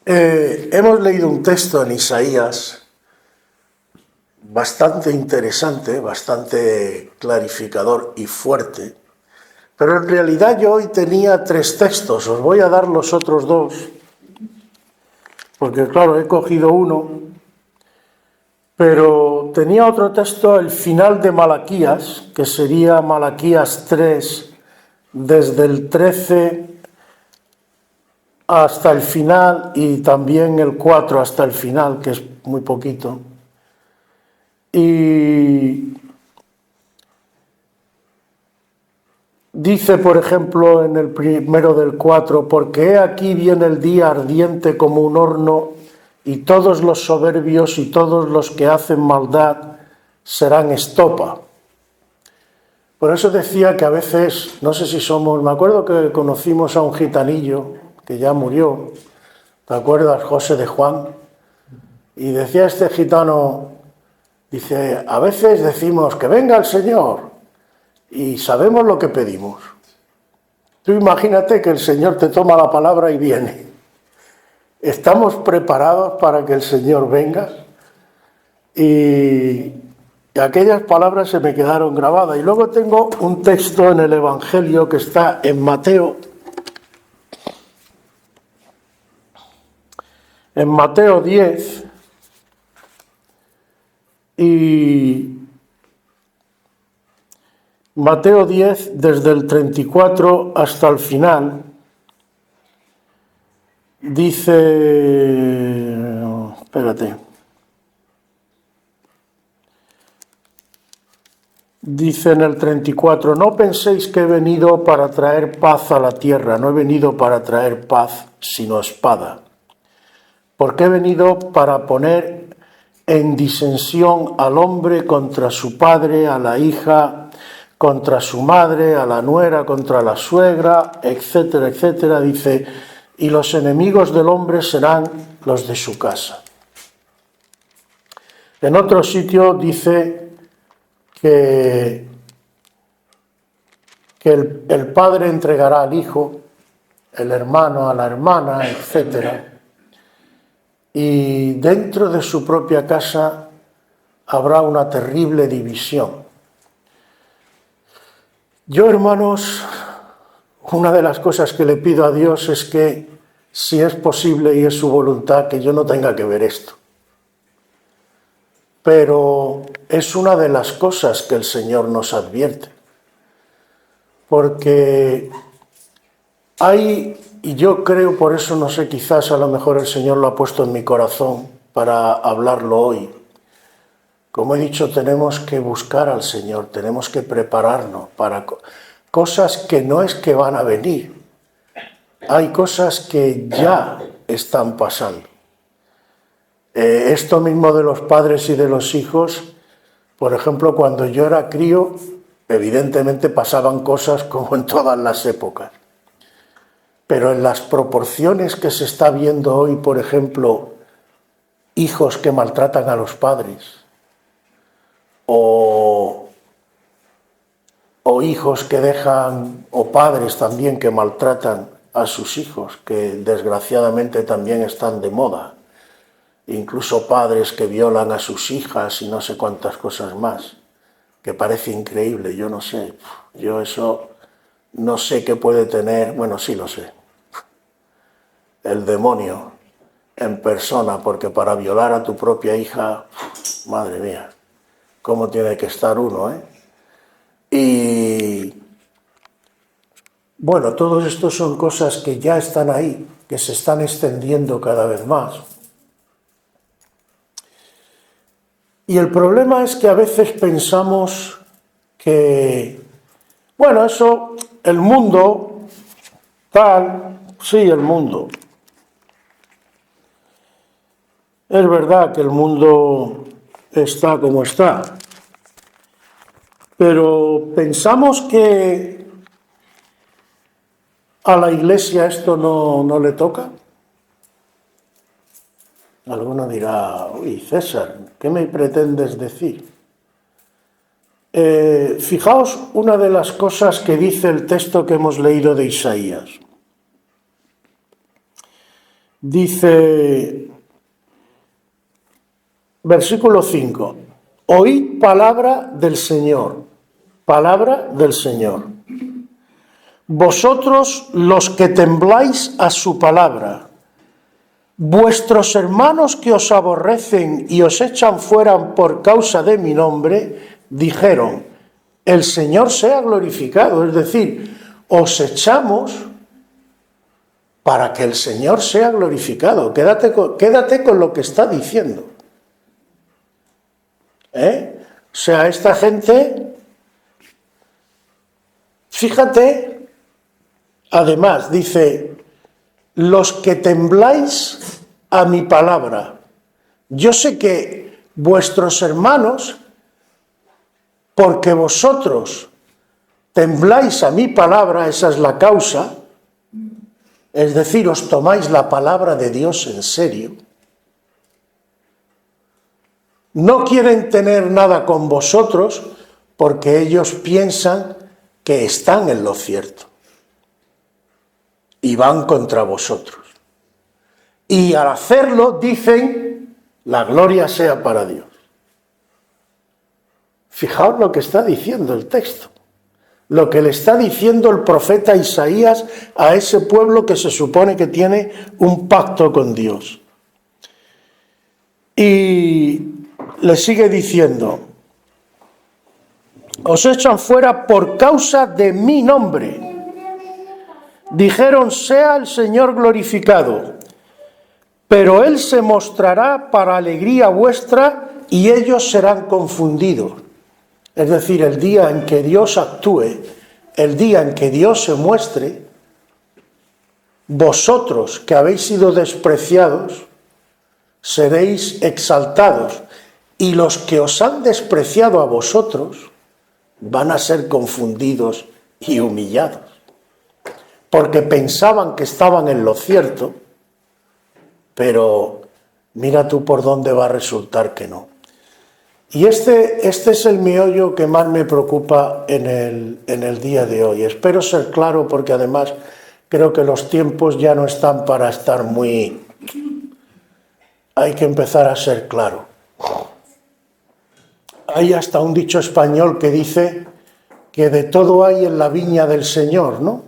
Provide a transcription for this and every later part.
Hemos leído un texto en Isaías bastante interesante, bastante clarificador y fuerte, pero en realidad yo hoy tenía 3 textos. Os voy a dar los otros 2, porque claro, he cogido uno, pero tenía otro texto, el final de Malaquías, que sería Malaquías 3, desde el 13 hasta el final, y también el 4 hasta el final, que es muy poquito. Y dice, por ejemplo, en el primero del 4, porque he aquí viene el día ardiente como un horno, y todos los soberbios y todos los que hacen maldad serán estopa. Por eso decía que a veces, no sé si somos, me acuerdo que conocimos a un gitanillo que ya murió, ¿te acuerdas, José de Juan? Y decía este gitano, dice, a veces decimos que venga el Señor y sabemos lo que pedimos. Tú imagínate que el Señor te toma la palabra y viene. ¿Estamos preparados para que el Señor venga? Y aquellas palabras se me quedaron grabadas. Y luego tengo un texto en el Evangelio que está en Mateo 10, y Mateo 10, desde el 34 hasta el final, dice, espérate, dice en el 34, no penséis que he venido para traer paz a la tierra, no he venido para traer paz, sino espada. Porque he venido para poner en disensión al hombre contra su padre, a la hija, contra su madre, a la nuera, contra la suegra, etcétera, etcétera. Dice, y los enemigos del hombre serán los de su casa. En otro sitio dice que el padre entregará al hijo, el hermano a la hermana, etcétera. Y dentro de su propia casa habrá una terrible división. Yo, hermanos, una de las cosas que le pido a Dios es que, si es posible y es su voluntad, que yo no tenga que ver esto. Pero es una de las cosas que el Señor nos advierte. Porque hay, y yo creo, por eso no sé, quizás a lo mejor el Señor lo ha puesto en mi corazón para hablarlo hoy. Como he dicho, tenemos que buscar al Señor, tenemos que prepararnos para cosas que no es que van a venir. Hay cosas que ya están pasando. Esto mismo de los padres y de los hijos, por ejemplo, cuando yo era crío, evidentemente pasaban cosas como en todas las épocas. Pero en las proporciones que se está viendo hoy, por ejemplo, hijos que maltratan a los padres, o hijos que dejan, o padres también que maltratan a sus hijos, que desgraciadamente también están de moda, incluso padres que violan a sus hijas y no sé cuántas cosas más, que parece increíble. Yo no sé, yo eso no sé qué puede tener, bueno, sí lo sé, el demonio en persona, porque para violar a tu propia hija, madre mía, cómo tiene que estar uno, ¿eh? Y bueno, todos estos son cosas que ya están ahí, que se están extendiendo cada vez más. Y el problema es que a veces pensamos que, bueno, eso, el mundo, tal, sí, el mundo. Es verdad que el mundo está como está, pero pensamos que a la Iglesia esto no le toca. Alguno dirá, uy, César, ¿qué me pretendes decir? Fijaos una de las cosas que dice el texto que hemos leído de Isaías. Dice, versículo 5, oíd palabra del Señor, palabra del Señor. Vosotros los que tembláis a su palabra, vuestros hermanos que os aborrecen y os echan fuera por causa de mi nombre, dijeron, el Señor sea glorificado. Es decir, os echamos para que el Señor sea glorificado. Quédate con lo que está diciendo. O sea, esta gente, fíjate, además dice, los que tembláis a mi palabra. Yo sé que vuestros hermanos, porque vosotros tembláis a mi palabra, esa es la causa, es decir, os tomáis la palabra de Dios en serio, no quieren tener nada con vosotros porque ellos piensan que están en lo cierto y van contra vosotros. Y al hacerlo dicen, la gloria sea para Dios. Fijaos lo que está diciendo el texto, lo que le está diciendo el profeta Isaías a ese pueblo que se supone que tiene un pacto con Dios. Y le sigue diciendo, os echan fuera por causa de mi nombre. Dijeron, sea el Señor glorificado, pero Él se mostrará para alegría vuestra y ellos serán confundidos. Es decir, el día en que Dios actúe, el día en que Dios se muestre, vosotros que habéis sido despreciados, seréis exaltados, y los que os han despreciado a vosotros van a ser confundidos y humillados, porque pensaban que estaban en lo cierto, pero mira tú por dónde va a resultar que no. Y este es el meollo que más me preocupa en el día de hoy. Espero ser claro porque además creo que los tiempos ya no están para estar muy... Hay que empezar a ser claro. Hay hasta un dicho español que dice que de todo hay en la viña del Señor, ¿no?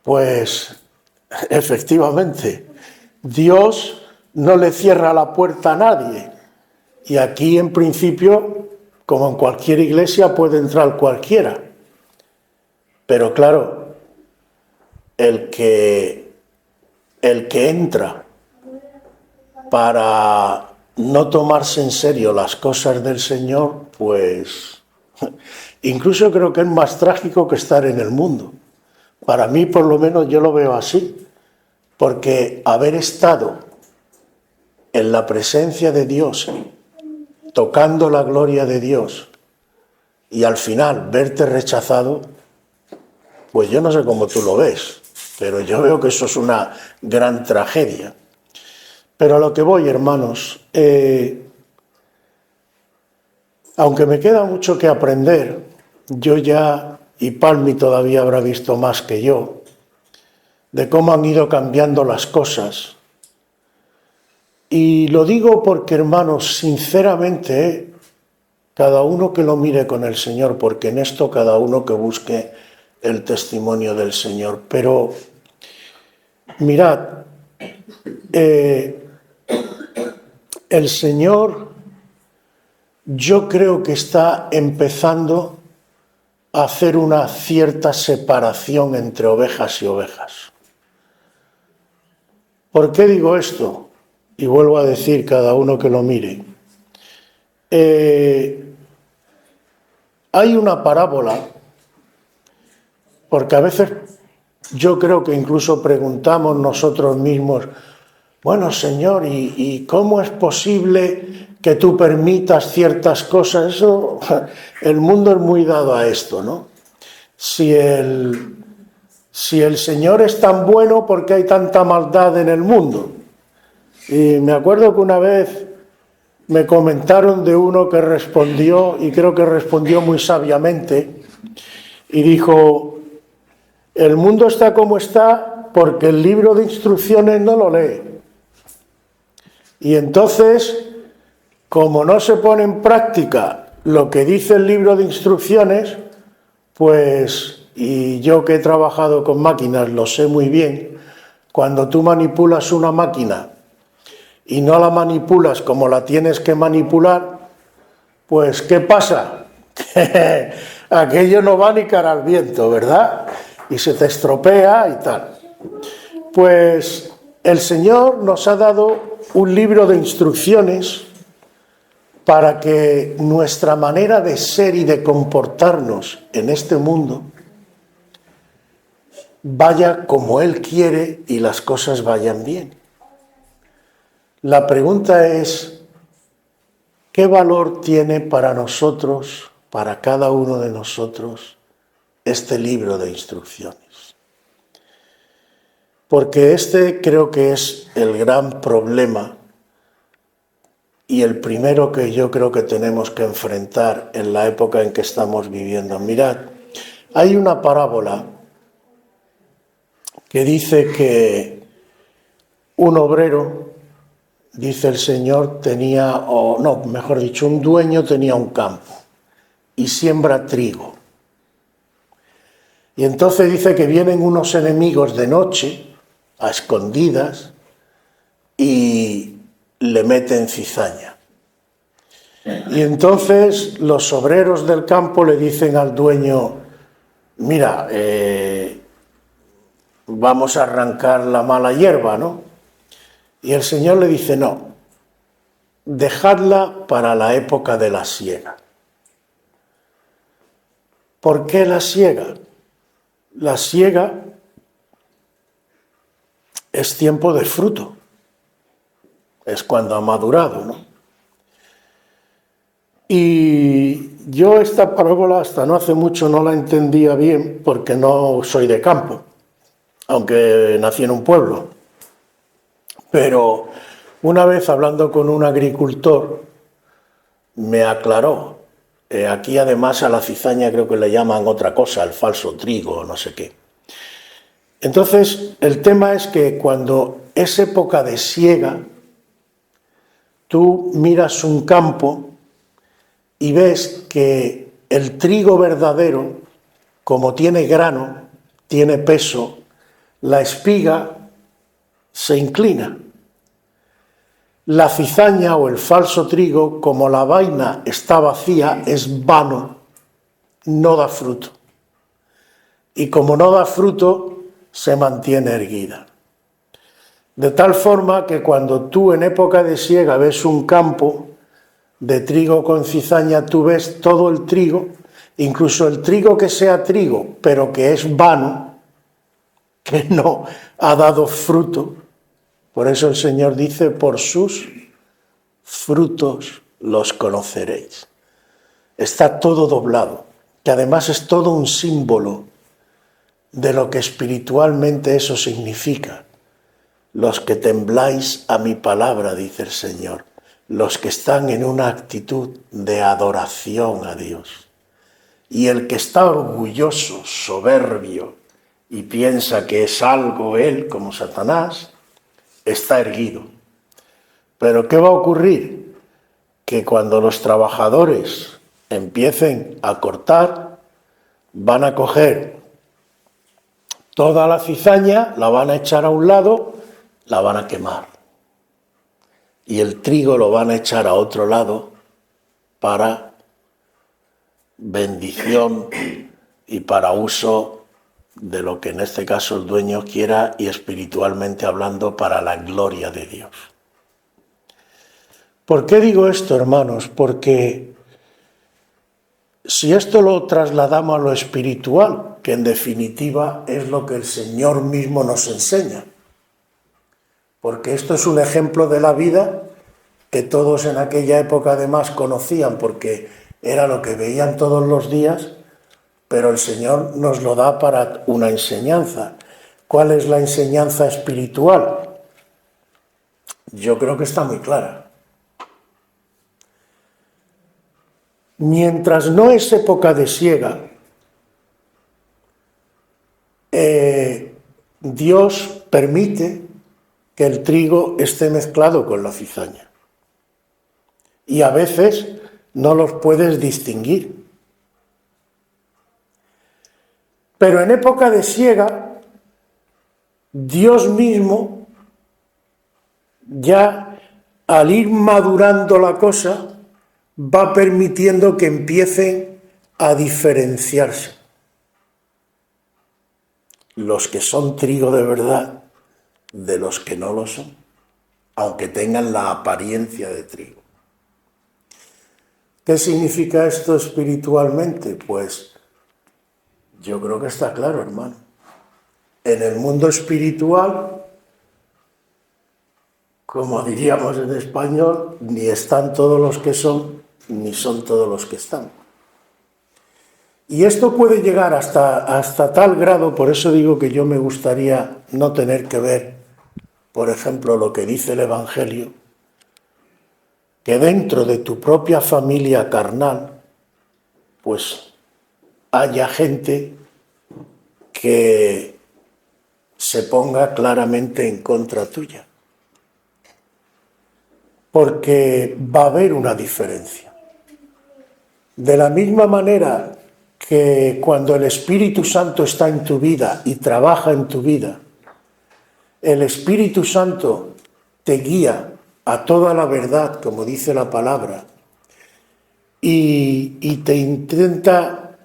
Pues efectivamente, Dios no le cierra la puerta a nadie. Y aquí, en principio, como en cualquier iglesia, puede entrar cualquiera. Pero claro, el que entra para no tomarse en serio las cosas del Señor, pues incluso creo que es más trágico que estar en el mundo. Para mí, por lo menos, yo lo veo así. Porque haber estado en la presencia de Dios, tocando la gloria de Dios, y al final verte rechazado, pues yo no sé cómo tú lo ves, pero yo veo que eso es una gran tragedia. Pero a lo que voy, hermanos, aunque me queda mucho que aprender, yo ya, y Palmi todavía habrá visto más que yo, de cómo han ido cambiando las cosas. Y lo digo porque, hermanos, sinceramente, cada uno que lo mire con el Señor, porque en esto cada uno que busque el testimonio del Señor. Pero mirad, el Señor, yo creo que está empezando a hacer una cierta separación entre ovejas y ovejas. ¿Por qué digo esto? Y vuelvo a decir, cada uno que lo mire. Hay una parábola, porque a veces yo creo que incluso preguntamos nosotros mismos, bueno, Señor, ¿y cómo es posible que tú permitas ciertas cosas? Eso, el mundo es muy dado a esto, ¿no? Si el Señor es tan bueno, ¿por qué hay tanta maldad en el mundo? Y me acuerdo que una vez me comentaron de uno que respondió, y creo que respondió muy sabiamente, y dijo, el mundo está como está porque el libro de instrucciones no lo lee. Y entonces, como no se pone en práctica lo que dice el libro de instrucciones, pues, y yo que he trabajado con máquinas lo sé muy bien, cuando tú manipulas una máquina y no la manipulas como la tienes que manipular, pues ¿qué pasa? Que aquello no va ni cara al viento, ¿verdad? Y se te estropea y tal. Pues el Señor nos ha dado un libro de instrucciones para que nuestra manera de ser y de comportarnos en este mundo vaya como Él quiere y las cosas vayan bien. La pregunta es, ¿qué valor tiene para nosotros, para cada uno de nosotros, este libro de instrucciones? Porque este creo que es el gran problema y el primero que yo creo que tenemos que enfrentar en la época en que estamos viviendo. Mirad, hay una parábola que dice que un obrero, dice el Señor, tenía, o no, mejor dicho, un dueño tenía un campo y siembra trigo. Y entonces dice que vienen unos enemigos de noche, a escondidas, y le meten cizaña. Y entonces los obreros del campo le dicen al dueño, mira, vamos a arrancar la mala hierba, ¿no? Y el Señor le dice, no, dejadla para la época de la siega. ¿Por qué la siega? La siega es tiempo de fruto, es cuando ha madurado, ¿no? Y yo esta parábola hasta no hace mucho no la entendía bien porque no soy de campo, aunque nací en un pueblo. Pero una vez hablando con un agricultor me aclaró, aquí además a la cizaña creo que le llaman otra cosa, el falso trigo, no sé qué. Entonces, el tema es que cuando es época de siega, tú miras un campo y ves que el trigo verdadero, como tiene grano, tiene peso, la espiga se inclina. La cizaña o el falso trigo, como la vaina está vacía, es vano, no da fruto. Y como no da fruto, se mantiene erguida. De tal forma que cuando tú en época de siega ves un campo de trigo con cizaña, tú ves todo el trigo, incluso el trigo que sea trigo, pero que es vano, que no ha dado fruto. Por eso el Señor dice, por sus frutos los conoceréis. Está todo doblado, que además es todo un símbolo de lo que espiritualmente eso significa. Los que tembláis a mi palabra, dice el Señor, los que están en una actitud de adoración a Dios. Y el que está orgulloso, soberbio, y piensa que es algo él, como Satanás, está erguido. Pero ¿qué va a ocurrir? Que cuando los trabajadores empiecen a cortar, van a coger toda la cizaña, la van a echar a un lado, la van a quemar. Y el trigo lo van a echar a otro lado para bendición y para uso de lo que en este caso el dueño quiera y espiritualmente hablando para la gloria de Dios. ¿Por qué digo esto, hermanos? Porque si esto lo trasladamos a lo espiritual, que en definitiva es lo que el Señor mismo nos enseña, porque esto es un ejemplo de la vida que todos en aquella época además conocían, porque era lo que veían todos los días, pero el Señor nos lo da para una enseñanza. ¿Cuál es la enseñanza espiritual? Yo creo que está muy clara. Mientras no es época de siega, Dios permite que el trigo esté mezclado con la cizaña. Y a veces no los puedes distinguir. Pero en época de siega, Dios mismo, ya al ir madurando la cosa, va permitiendo que empiecen a diferenciarse los que son trigo de verdad de los que no lo son, aunque tengan la apariencia de trigo. ¿Qué significa esto espiritualmente? Pues yo creo que está claro, hermano. En el mundo espiritual, como diríamos en español, ni están todos los que son, ni son todos los que están. Y esto puede llegar hasta tal grado, por eso digo que yo me gustaría no tener que ver, por ejemplo, lo que dice el Evangelio, que dentro de tu propia familia carnal, pues haya gente que se ponga claramente en contra tuya. Porque va a haber una diferencia. De la misma manera que cuando el Espíritu Santo está en tu vida y trabaja en tu vida, el Espíritu Santo te guía a toda la verdad, como dice la palabra, y te intenta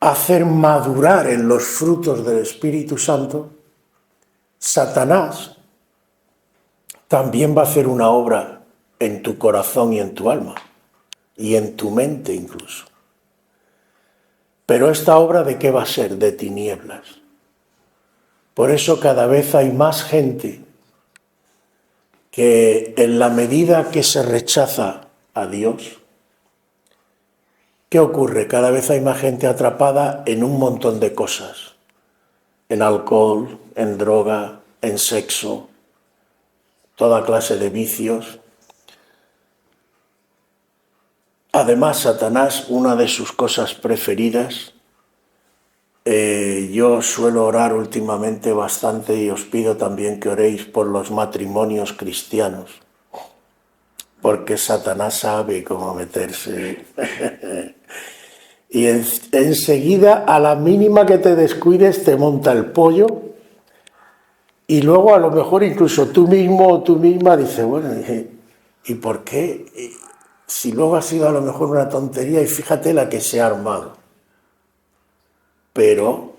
hacer madurar en los frutos del Espíritu Santo, Satanás también va a hacer una obra en tu corazón y en tu alma, y en tu mente incluso. Pero esta obra, ¿de qué va a ser? De tinieblas. Por eso cada vez hay más gente que en la medida que se rechaza a Dios, ¿qué ocurre? Cada vez hay más gente atrapada en un montón de cosas. En alcohol, en droga, en sexo, toda clase de vicios. Además, Satanás, una de sus cosas preferidas, yo suelo orar últimamente bastante y os pido también que oréis por los matrimonios cristianos, porque Satanás sabe cómo meterse. Y enseguida, a la mínima que te descuides, te monta el pollo, y luego a lo mejor incluso tú mismo o tú misma dices, bueno, ¿y por qué? Si luego ha sido a lo mejor una tontería, y fíjate la que se ha armado. Pero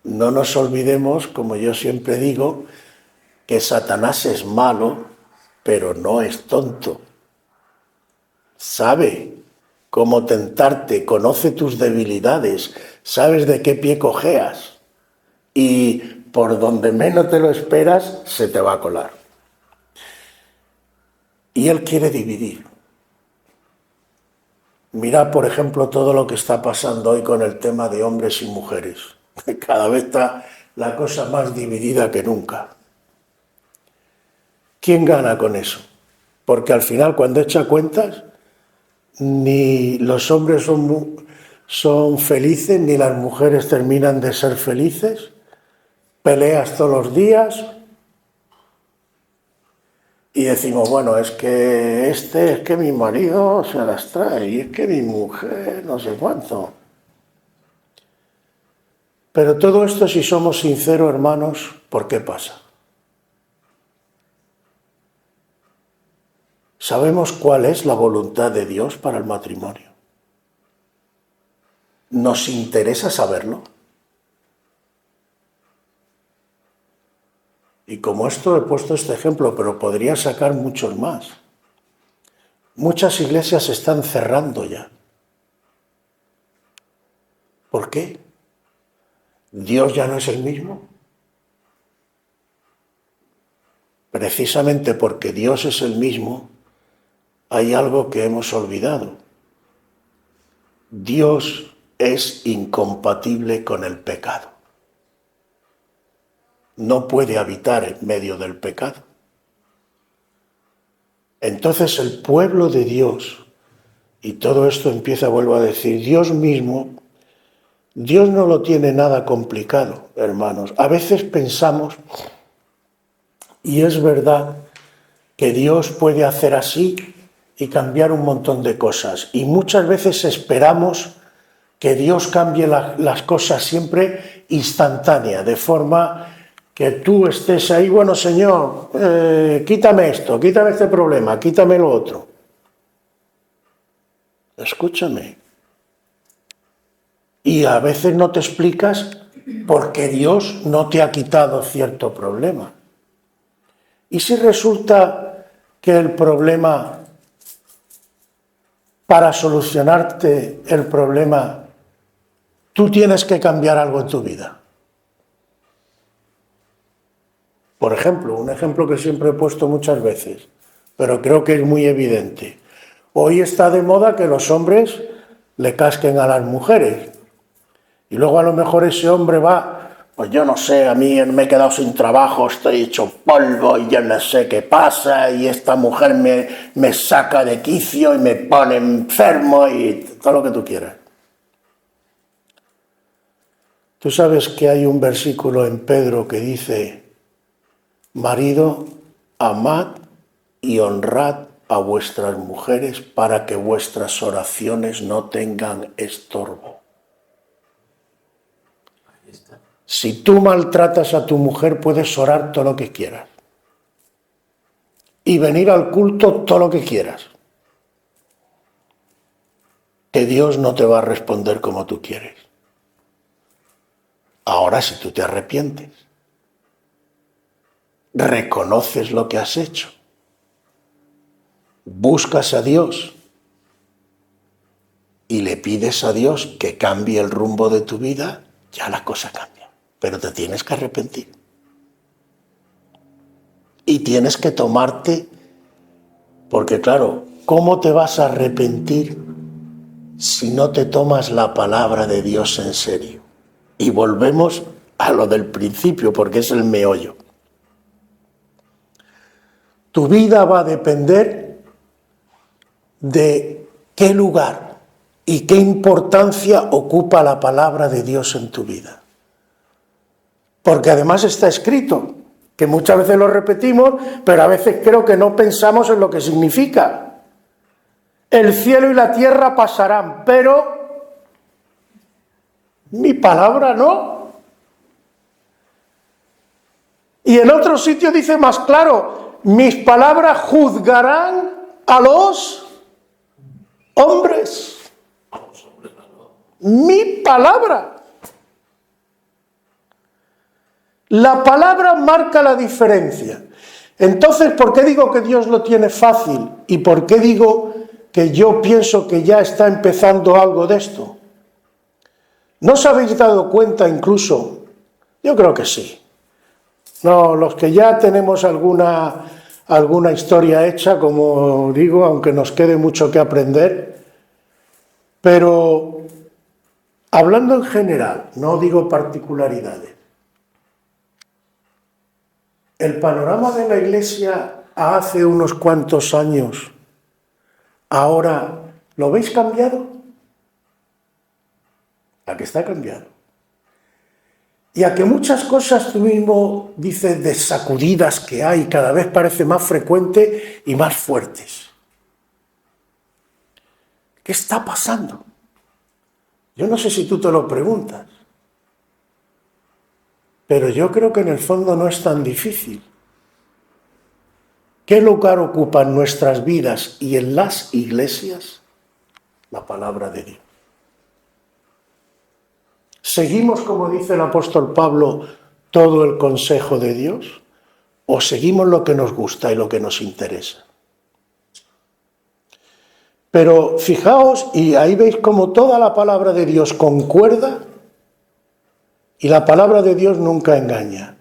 no nos olvidemos, como yo siempre digo, que Satanás es malo, pero no es tonto. Sabe cómo tentarte, conoce tus debilidades, sabes de qué pie cojeas, y por donde menos te lo esperas, se te va a colar. Y él quiere dividir. Mirad, por ejemplo, todo lo que está pasando hoy con el tema de hombres y mujeres. Cada vez está la cosa más dividida que nunca. ¿Quién gana con eso? Porque al final, cuando echa cuentas, ni los hombres son felices, ni las mujeres terminan de ser felices. Peleas todos los días. Y decimos, bueno, es que mi marido se las trae, y es que mi mujer no sé cuánto. Pero todo esto, si somos sinceros, hermanos, ¿por qué pasa? ¿Sabemos cuál es la voluntad de Dios para el matrimonio? ¿Nos interesa saberlo? Y como esto he puesto este ejemplo, pero podría sacar muchos más. Muchas iglesias se están cerrando ya. ¿Por qué? ¿Dios ya no es el mismo? Precisamente porque Dios es el mismo, hay algo que hemos olvidado. Dios es incompatible con el pecado. No puede habitar en medio del pecado. Entonces el pueblo de Dios, y todo esto empieza, vuelvo a decir, Dios mismo Dios no lo tiene nada complicado, hermanos. A veces pensamos, y es verdad, que Dios puede hacer así y cambiar un montón de cosas. Y muchas veces esperamos que Dios cambie las cosas siempre instantánea, de forma que tú estés ahí, bueno, Señor, quítame esto, quítame este problema, quítame lo otro. Escúchame. Y a veces no te explicas por qué Dios no te ha quitado cierto problema. ¿Y si resulta que el problema, para solucionarte el problema, tú tienes que cambiar algo en tu vida? Por ejemplo, un ejemplo que siempre he puesto muchas veces, pero creo que es muy evidente. Hoy está de moda que los hombres le casquen a las mujeres. Y luego a lo mejor ese hombre va, pues yo no sé, a mí me he quedado sin trabajo, estoy hecho polvo y yo no sé qué pasa, y esta mujer me saca de quicio y me pone enfermo y todo lo que tú quieras. Tú sabes que hay un versículo en Pedro que dice, marido, amad y honrad a vuestras mujeres para que vuestras oraciones no tengan estorbo. Si tú maltratas a tu mujer, puedes orar todo lo que quieras y venir al culto todo lo que quieras, que Dios no te va a responder como tú quieres. Ahora, si tú te arrepientes, reconoces lo que has hecho, buscas a Dios y le pides a Dios que cambie el rumbo de tu vida, ya la cosa cambia. Pero te tienes que arrepentir. Y tienes que tomarte, porque claro, ¿cómo te vas a arrepentir si no te tomas la palabra de Dios en serio? Y volvemos a lo del principio, porque es el meollo. Tu vida va a depender de qué lugar y qué importancia ocupa la palabra de Dios en tu vida. Porque además está escrito, que muchas veces lo repetimos, pero a veces creo que no pensamos en lo que significa. El cielo y la tierra pasarán, pero mi palabra no. Y en otro sitio dice más claro, mis palabras juzgarán a los hombres. Mi palabra. La palabra marca la diferencia. Entonces, ¿por qué digo que Dios lo tiene fácil? ¿Y por qué digo que yo pienso que ya está empezando algo de esto? ¿No os habéis dado cuenta incluso? Yo creo que sí. No, los que ya tenemos alguna historia hecha, como digo, aunque nos quede mucho que aprender, pero hablando en general, no digo particularidades. El panorama de la Iglesia hace unos cuantos años, ahora, ¿lo veis cambiado? ¿A qué está cambiado? Y a que muchas cosas tú mismo dices de sacudidas que hay, cada vez parece más frecuente y más fuertes. ¿Qué está pasando? Yo no sé si tú te lo preguntas. Pero yo creo que en el fondo no es tan difícil. ¿Qué lugar ocupa en nuestras vidas y en las iglesias? La palabra de Dios. ¿Seguimos, como dice el apóstol Pablo, todo el consejo de Dios? ¿O seguimos lo que nos gusta y lo que nos interesa? Pero fijaos, y ahí veis cómo toda la palabra de Dios concuerda. Y la palabra de Dios nunca engaña.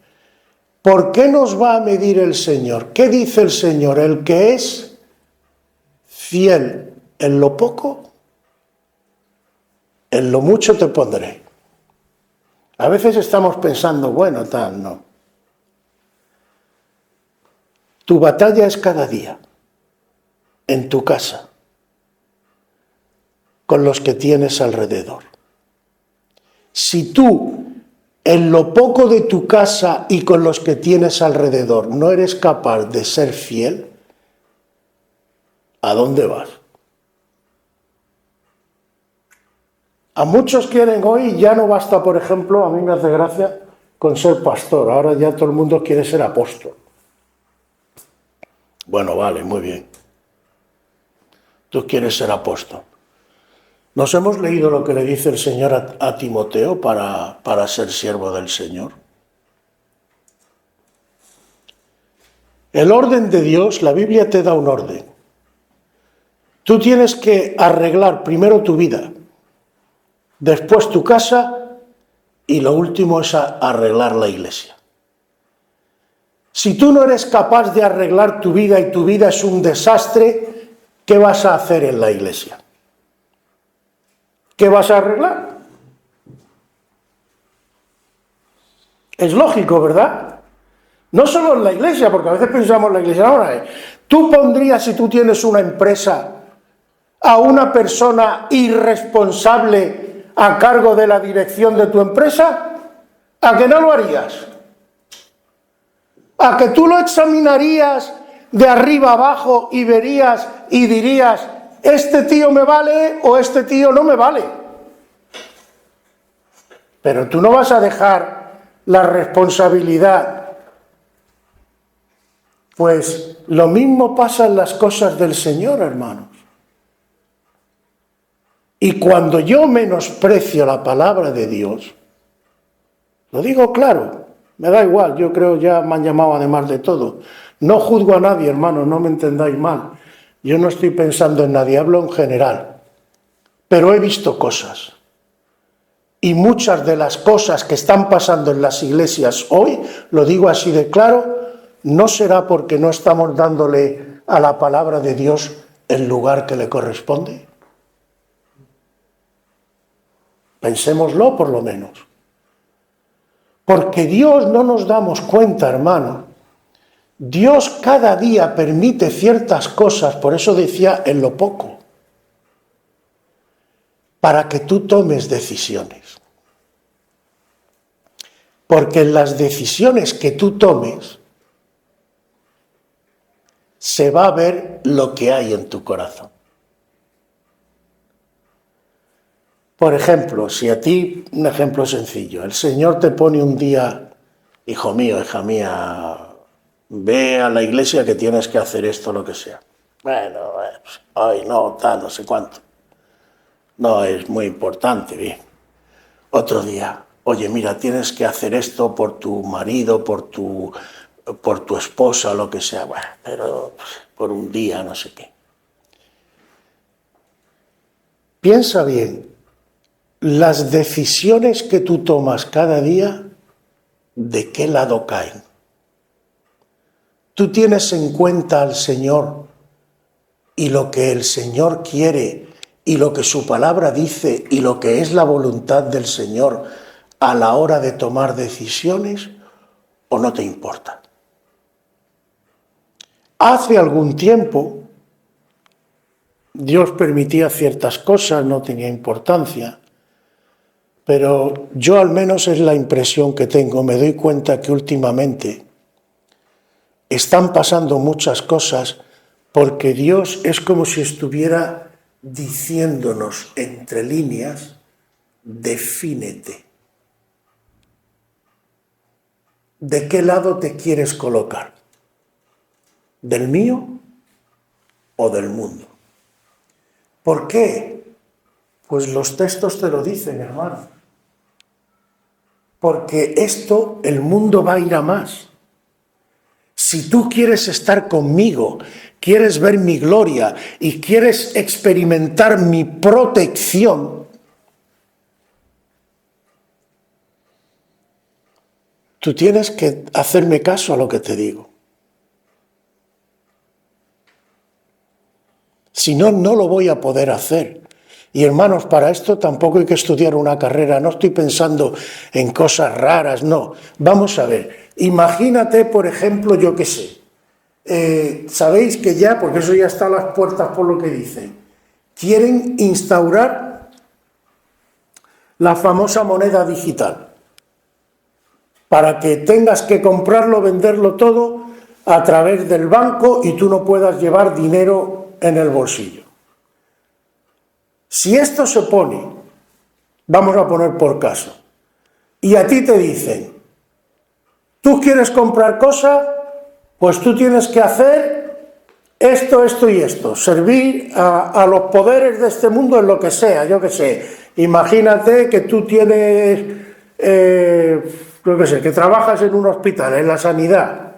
¿Por qué nos va a medir el Señor? ¿Qué dice el Señor? El que es fiel en lo poco, en lo mucho te pondré. A veces estamos pensando, bueno, tal, no. Tu batalla es cada día, en tu casa, con los que tienes alrededor. Si tú, en lo poco de tu casa y con los que tienes alrededor, no eres capaz de ser fiel, ¿a dónde vas? A muchos quieren hoy, ya no basta, por ejemplo, a mí me hace gracia, con ser pastor, ahora ya todo el mundo quiere ser apóstol. Bueno, vale, muy bien. Tú quieres ser apóstol. ¿Nos hemos leído lo que le dice el Señor a Timoteo para ser siervo del Señor? El orden de Dios, la Biblia te da un orden. Tú tienes que arreglar primero tu vida, después tu casa y lo último es arreglar la iglesia. Si tú no eres capaz de arreglar tu vida y tu vida es un desastre, ¿qué vas a hacer en la iglesia? ¿Qué vas a arreglar? Es lógico, ¿verdad? No solo en la iglesia, porque a veces pensamos en la iglesia. Ahora, ¿tú pondrías, si tú tienes una empresa, a una persona irresponsable a cargo de la dirección de tu empresa? ¿A que no lo harías? ¿A que tú lo examinarías de arriba abajo y verías y dirías, este tío me vale o este tío no me vale? Pero tú no vas a dejar la responsabilidad. Pues lo mismo pasa en las cosas del Señor, hermanos. Y cuando yo menosprecio la palabra de Dios, lo digo claro, me da igual, yo creo ya me han llamado además de todo. No juzgo a nadie, hermano, no me entendáis mal. Yo no estoy pensando en nadie, hablo en general. Pero he visto cosas. Y muchas de las cosas que están pasando en las iglesias hoy, lo digo así de claro, no será porque no estamos dándole a la palabra de Dios el lugar que le corresponde. Pensémoslo por lo menos. Porque Dios no nos damos cuenta, hermano. Dios cada día permite ciertas cosas, por eso decía en lo poco, para que tú tomes decisiones. Porque en las decisiones que tú tomes se va a ver lo que hay en tu corazón. Por ejemplo, si a ti, un ejemplo sencillo, el Señor te pone un día, hijo mío, hija mía, ve a la iglesia que tienes que hacer esto, lo que sea. Bueno, pues, hoy no, tal, no sé cuánto. No es muy importante, bien. Otro día, oye, mira, tienes que hacer esto por tu marido, por tu esposa, lo que sea. Bueno, pero por un día, no sé qué. Piensa bien. Las decisiones que tú tomas cada día, ¿de qué lado caen? ¿Tú tienes en cuenta al Señor y lo que el Señor quiere y lo que su palabra dice y lo que es la voluntad del Señor a la hora de tomar decisiones o no te importa? Hace algún tiempo Dios permitía ciertas cosas, no tenía importancia. Pero yo al menos es la impresión que tengo, me doy cuenta que últimamente están pasando muchas cosas porque Dios es como si estuviera diciéndonos entre líneas, defínete. ¿De qué lado te quieres colocar? ¿Del mío o del mundo? ¿Por qué? Pues los textos te lo dicen, hermano. Porque esto, el mundo va a ir a más. Si tú quieres estar conmigo, quieres ver mi gloria y quieres experimentar mi protección, tú tienes que hacerme caso a lo que te digo. Si no, no lo voy a poder hacer. Y hermanos, para esto tampoco hay que estudiar una carrera, no estoy pensando en cosas raras, no. Vamos a ver, imagínate, por ejemplo, yo qué sé, sabéis que ya, porque eso ya está a las puertas por lo que dicen, quieren instaurar la famosa moneda digital, para que tengas que comprarlo, venderlo todo a través del banco y tú no puedas llevar dinero en el bolsillo. Si esto se pone, vamos a poner por caso, y a ti te dicen, tú quieres comprar cosas, pues tú tienes que hacer esto, esto y esto, servir a los poderes de este mundo en lo que sea, yo qué sé. Imagínate que tú tienes, yo qué sé, que trabajas en un hospital, en la sanidad,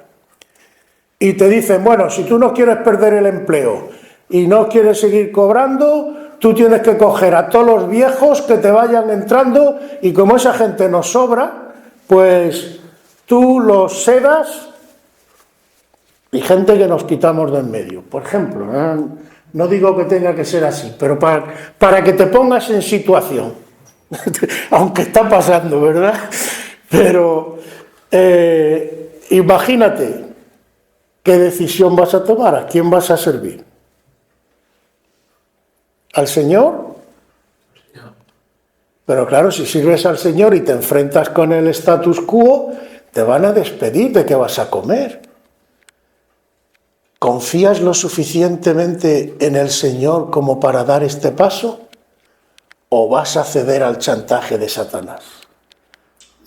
y te dicen, bueno, si tú no quieres perder el empleo y no quieres seguir cobrando, tú tienes que coger a todos los viejos que te vayan entrando y como esa gente nos sobra, pues tú los sedas y gente que nos quitamos de en medio. Por ejemplo, no digo que tenga que ser así, pero para que te pongas en situación, aunque está pasando, ¿verdad? Pero imagínate qué decisión vas a tomar, a quién vas a servir. ¿Al Señor? Pero claro, si sirves al Señor y te enfrentas con el status quo, te van a despedir. ¿De qué vas a comer? ¿Confías lo suficientemente en el Señor como para dar este paso? ¿O vas a ceder al chantaje de Satanás?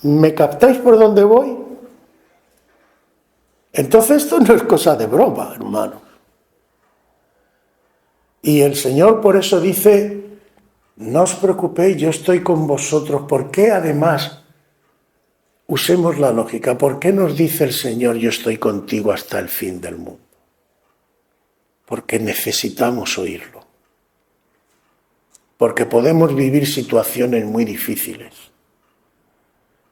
¿Me captáis por dónde voy? Entonces esto no es cosa de broma, hermano. Y el Señor por eso dice, no os preocupéis, yo estoy con vosotros. ¿Por qué además usemos la lógica? ¿Por qué nos dice el Señor, yo estoy contigo hasta el fin del mundo? Porque necesitamos oírlo. Porque podemos vivir situaciones muy difíciles.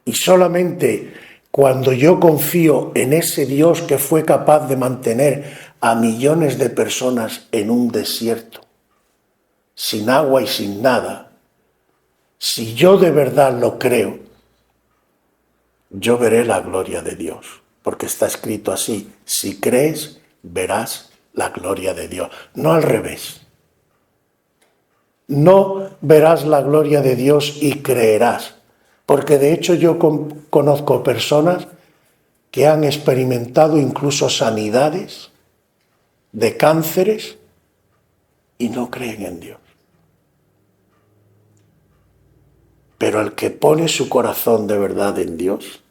Y solamente cuando yo confío en ese Dios que fue capaz de mantener a millones de personas en un desierto, sin agua y sin nada, si yo de verdad lo creo, yo veré la gloria de Dios. Porque está escrito así, si crees, verás la gloria de Dios. No al revés. No verás la gloria de Dios y creerás. Porque de hecho yo conozco personas que han experimentado incluso sanidades de cánceres y no creen en Dios. Pero el que pone su corazón de verdad en Dios,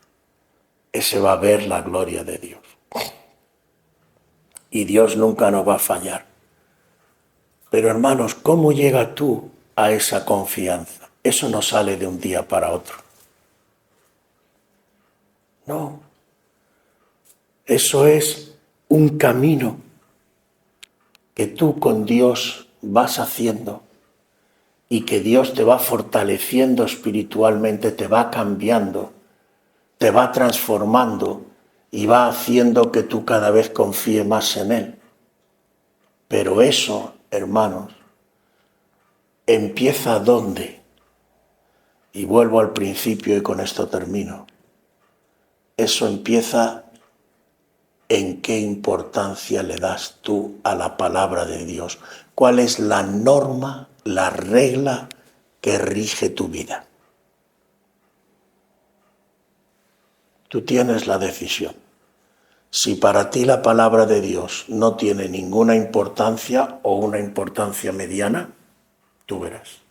ese va a ver la gloria de Dios. Y Dios nunca nos va a fallar. Pero hermanos, ¿cómo llegas tú a esa confianza? Eso no sale de un día para otro. No. Eso es un camino que tú con Dios vas haciendo y que Dios te va fortaleciendo espiritualmente, te va cambiando, te va transformando y va haciendo que tú cada vez confíes más en Él. Pero eso, hermanos, empieza ¿dónde? Y vuelvo al principio y con esto termino. Eso empieza en qué importancia le das tú a la palabra de Dios. ¿Cuál es la norma, la regla que rige tu vida? Tú tienes la decisión. Si para ti la palabra de Dios no tiene ninguna importancia o una importancia mediana, tú verás.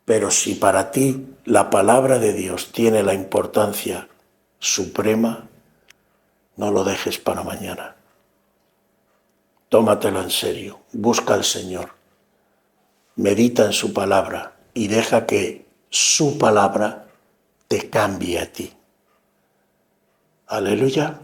Pero si para ti la palabra de Dios tiene la importancia suprema, no lo dejes para mañana. Tómatelo en serio, busca al Señor, medita en su palabra y deja que su palabra te cambie a ti. Aleluya.